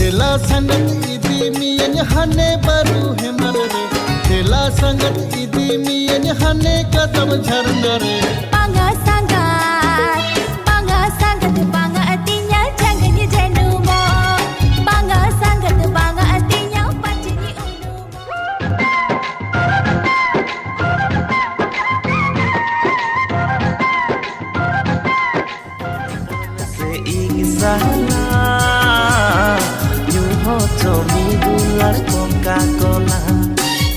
ठेला संगत इदी मियन हने बारू हेमर रे ठेला संगत इदी मियन हने कदम झरना रे Bangga sangat bangga artinya jangan jenuh mo. Bangga sangat bangga artinya pasti Coca-Cola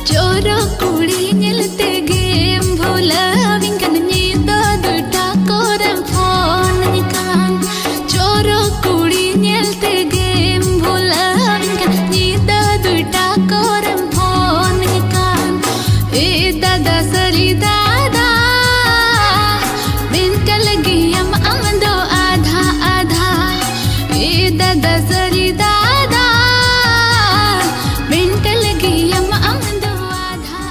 Coro kuri nyelte game bhola winkan nyita duta koram phone nikan Coro kuri nyelte game bhola winkan nyita duta koram phone nikan e dada sari dada binta lagi am do adha adha e dada sari dada binta lagi am do adha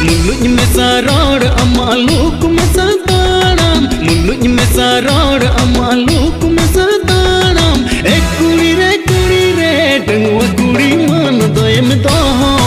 Mulutnya mesaror amaluk mesatanam Mulutnya mesaror amaluk mesatanam Ek kuri re dengwa kuri man doyem doham